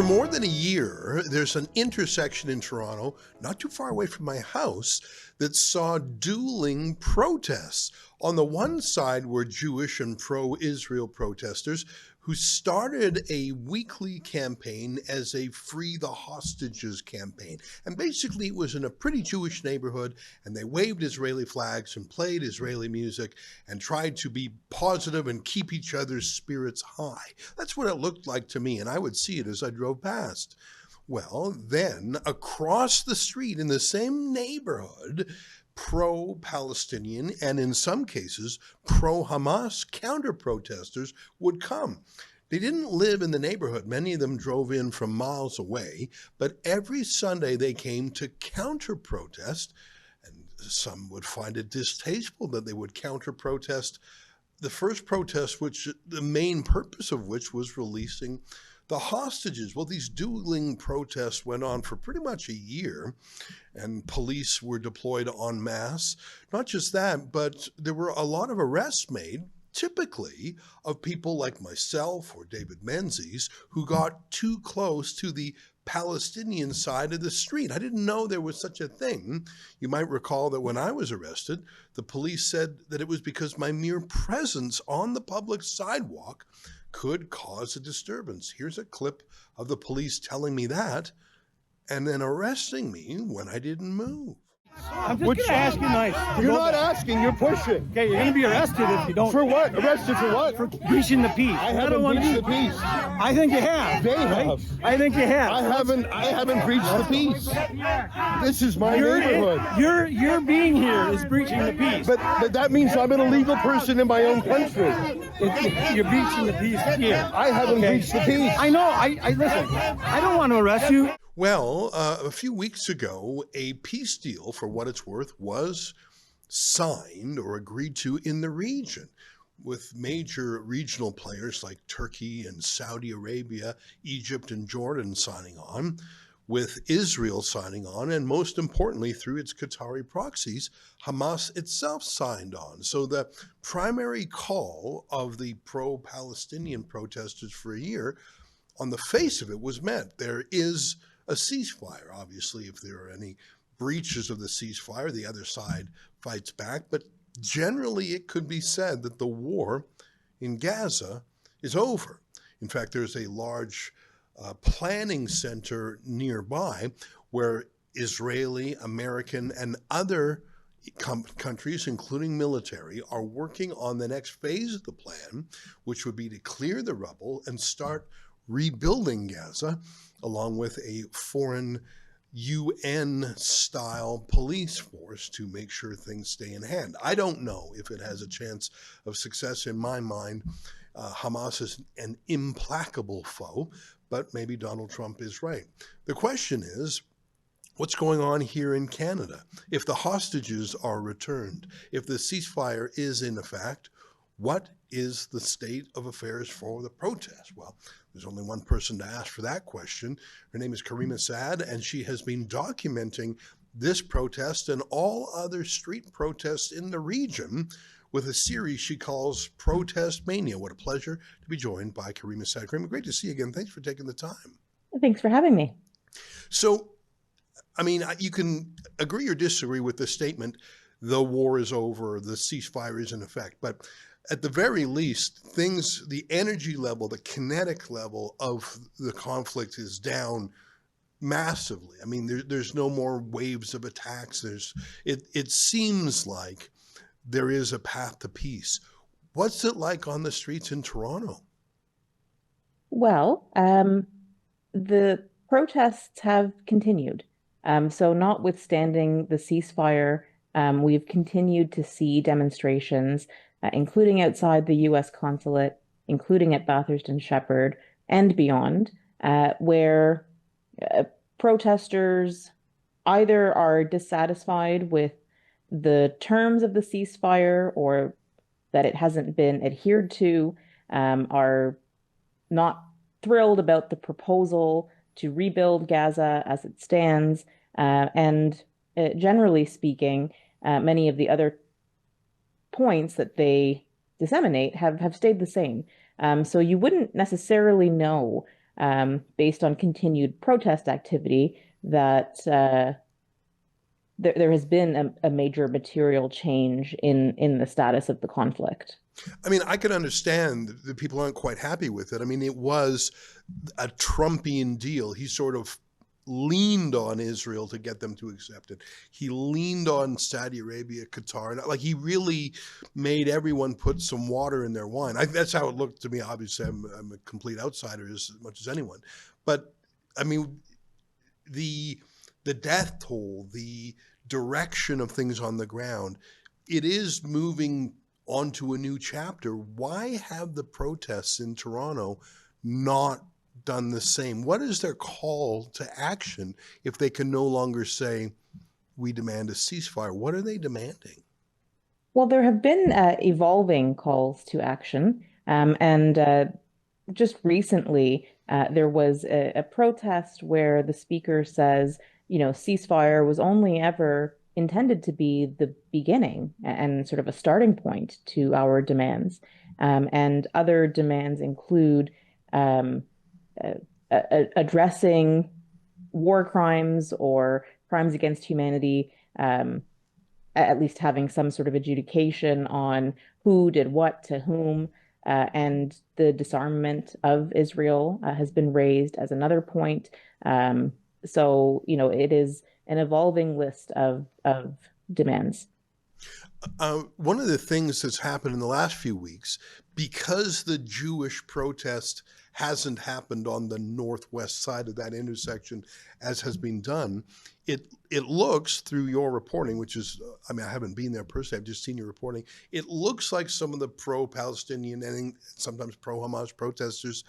For more than a year, there's an intersection in Toronto, not too far away from my house, that saw dueling protests. On the one side were Jewish and pro-Israel protesters who started a weekly campaign as a Free the Hostages campaign. And basically it was in a pretty Jewish neighborhood, and they waved Israeli flags and played Israeli music and tried to be positive and keep each other's spirits high. That's what it looked like to me, and I would see it as I drove past. Well, then across the street in the same neighborhood, pro-Palestinian and in some cases pro-Hamas counter-protesters would come. They didn't live in the neighborhood. Many of them drove in from miles away, but every Sunday they came to counter-protest, and some would find it distasteful that they would counter-protest the first protest, which the main purpose of which was releasing the hostages. Well, these dueling protests went on for pretty much a year, and police were deployed en masse. Not just that, but there were a lot of arrests made, typically of people like myself or David Menzies, who got too close to the Palestinian side of the street. I didn't know there was such a thing. You might recall that when I was arrested, the police said that it was because my mere presence on the public sidewalk could cause a disturbance. Here's a clip of the police telling me that and then arresting me when I didn't move. I'm just going to ask you nice. You're not asking, you're pushing. Okay, you're going to be arrested if you don't. For what? Arrested for what? For breaching the peace. I haven't breached the peace. I think you have. They have. I think you have. I haven't breached the peace. This is my neighborhood. Your being here is breaching the peace. But that means I'm an illegal person in my own country. You're breaching the peace here. I haven't breached the peace. I know. I listen. I don't want to arrest you. Well, a few weeks ago, a peace deal, for what it's worth, was signed or agreed to in the region, with major regional players like Turkey and Saudi Arabia, Egypt and Jordan signing on, with Israel signing on, and most importantly, through its Qatari proxies, Hamas itself signed on. So the primary call of the pro-Palestinian protesters for a year, on the face of it, was met. There is a ceasefire. Obviously, if there are any breaches of the ceasefire, the other side fights back. But generally, it could be said that the war in Gaza is over. In fact, there's a large planning center nearby where Israeli, American, and other countries, including military, are working on the next phase of the plan, which would be to clear the rubble and start rebuilding Gaza, along with a foreign UN-style police force to make sure things stay in hand. I don't know if it has a chance of success. In my mind, Hamas is an implacable foe, but maybe Donald Trump is right. The question is, what's going on here in Canada? If the hostages are returned, if the ceasefire is in effect, what is the state of affairs for the protest? Well, there's only one person to ask for that question. Her name is Caryma Sa'd, and she has been documenting this protest and all other street protests in the region with a series she calls Protest Mania. What a pleasure to be joined by Caryma Sa'd. Caryma, great to see you again. Thanks for taking the time. Thanks for having me. So, I mean, you can agree or disagree with the statement, the war is over, the ceasefire is in effect, but at the very least, things, the energy level, the kinetic level of the conflict is down massively. I mean, there's no more waves of attacks. It seems like there is a path to peace. What's it like on the streets in Toronto? Well, the protests have continued. So notwithstanding the ceasefire, we've continued to see demonstrations, including outside the U.S. consulate, including at Bathurst and Shepherd and beyond, where protesters either are dissatisfied with the terms of the ceasefire or that it hasn't been adhered to, are not thrilled about the proposal to rebuild Gaza as it stands, and generally speaking, many of the other points that they disseminate have stayed the same. So you wouldn't necessarily know based on continued protest activity, that there has been a major material change in the status of the conflict. I mean, I can understand that people aren't quite happy with it. I mean, it was a Trumpian deal. He sort of leaned on Israel to get them to accept it. He leaned on Saudi Arabia, Qatar, and like he really made everyone put some water in their wine. That's how it looked to me. Obviously, I'm a complete outsider as much as anyone, but I mean, the death toll, the direction of things on the ground, it is moving onto a new chapter. Why have the protests in Toronto not done the same? What is their call to action if they can no longer say, we demand a ceasefire? What are they demanding? Well, there have been evolving calls to action. And just recently, there was a protest where the speaker says, ceasefire was only ever intended to be the beginning and sort of a starting point to our demands. And other demands include addressing war crimes or crimes against humanity, at least having some sort of adjudication on who did what to whom. And the disarmament of Israel has been raised as another point. So, it is an evolving list of demands. One of the things that's happened in the last few weeks, because the Jewish protest hasn't happened on the northwest side of that intersection as has been done, it looks, through your reporting, which is, I mean, I haven't been there personally, I've just seen your reporting, it looks like some of the pro-Palestinian and sometimes pro-Hamas protesters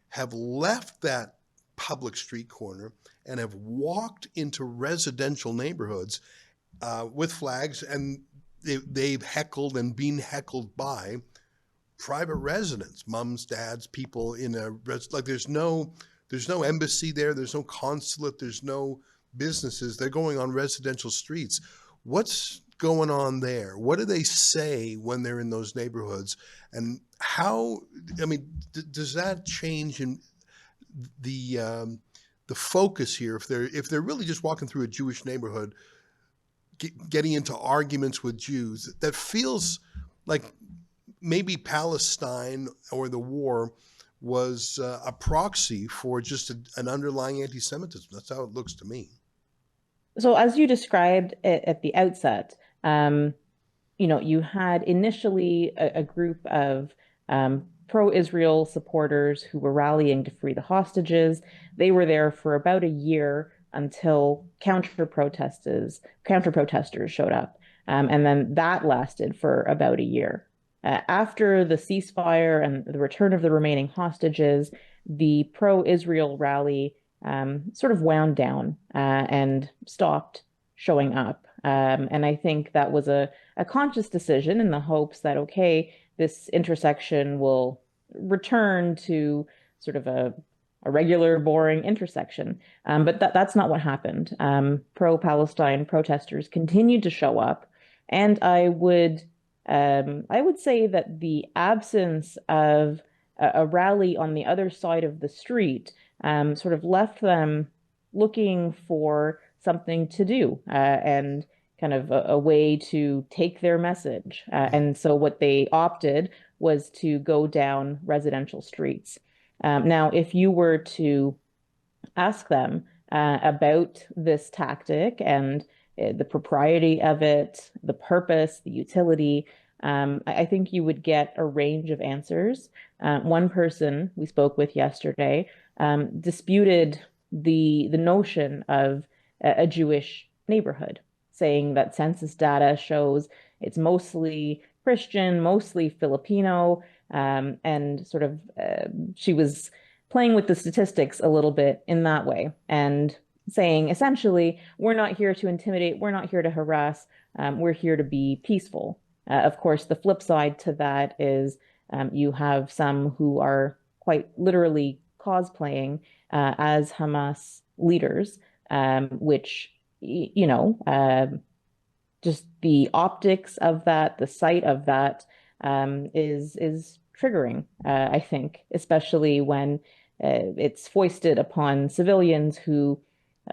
have left that public street corner and have walked into residential neighborhoods with flags, and they've heckled and been heckled by private residents, mums, dads, people in like there's no embassy there, there's no consulate, there's no businesses. They're going on residential streets. What's going on there? What do they say when they're in those neighborhoods? And how, I mean, does that change in the focus here? If they're really just walking through a Jewish neighborhood, getting into arguments with Jews, that feels like maybe Palestine or the war was a proxy for just an underlying anti-Semitism. That's how it looks to me. So as you described at the outset, you had initially a group of pro-Israel supporters who were rallying to free the hostages. They were there for about a year until counter-protesters showed up. And then that lasted for about a year. After the ceasefire and the return of the remaining hostages, the pro-Israel rally sort of wound down and stopped showing up. And I think that was a conscious decision in the hopes that, okay, this intersection will return to sort of a regular, boring intersection. But that's not what happened. Pro-Palestine protesters continued to show up. And I would say that the absence of a rally on the other side of the street sort of left them looking for something to do and kind of a way to take their message. And so what they opted was to go down residential streets. Now, if you were to ask them about this tactic and the propriety of it, the purpose, the utility, I think you would get a range of answers. One person we spoke with yesterday disputed the notion of a Jewish neighborhood, saying that census data shows it's mostly Christian, mostly Filipino, and sort of she was playing with the statistics a little bit in that way and saying essentially, we're not here to intimidate, we're not here to harass, we're here to be peaceful. Of course, the flip side to that is you have some who are quite literally cosplaying as Hamas leaders, which, just the optics of that, the sight of that is triggering, I think, especially when it's foisted upon civilians who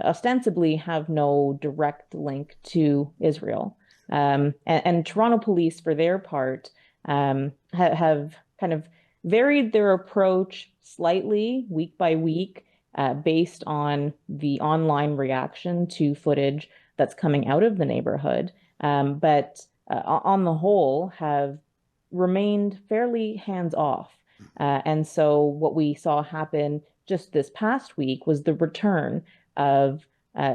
ostensibly have no direct link to Israel. And Toronto police, for their part, have kind of varied their approach slightly week by week based on the online reaction to footage that's coming out of the neighborhood. But on the whole, have remained fairly hands-off. And so what we saw happen just this past week was the return of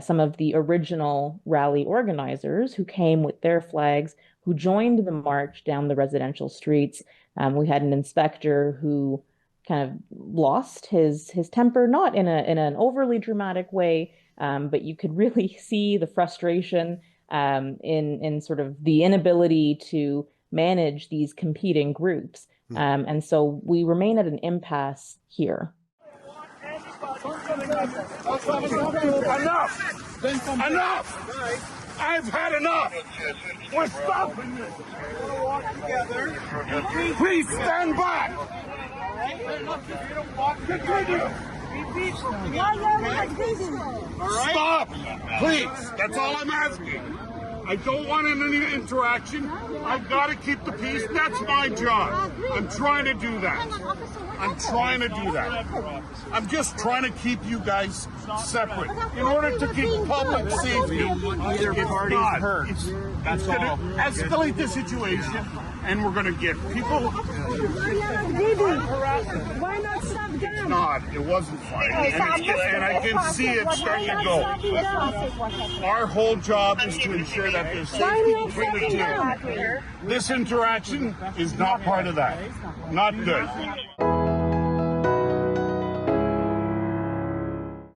some of the original rally organizers who came with their flags, who joined the march down the residential streets. We had an inspector who kind of lost his temper, not in an overly dramatic way, but you could really see the frustration in sort of the inability to manage these competing groups. And so we remain at an impasse here. Enough! I've had enough! We're stopping this! Please stand back! Continue! Stop! Please! That's all I'm asking. I don't want any interaction. I've got to keep the peace. That's my job. I'm trying to do that. I'm just trying to keep you guys separate in order to keep public safety. Either party's hurt. That's all. Escalate the situation, and we're going to get people. Why not stop them? It wasn't fine, and I can see it starting to go. Our whole job is to ensure that there's safety between the two. This interaction is not part of that. Not good.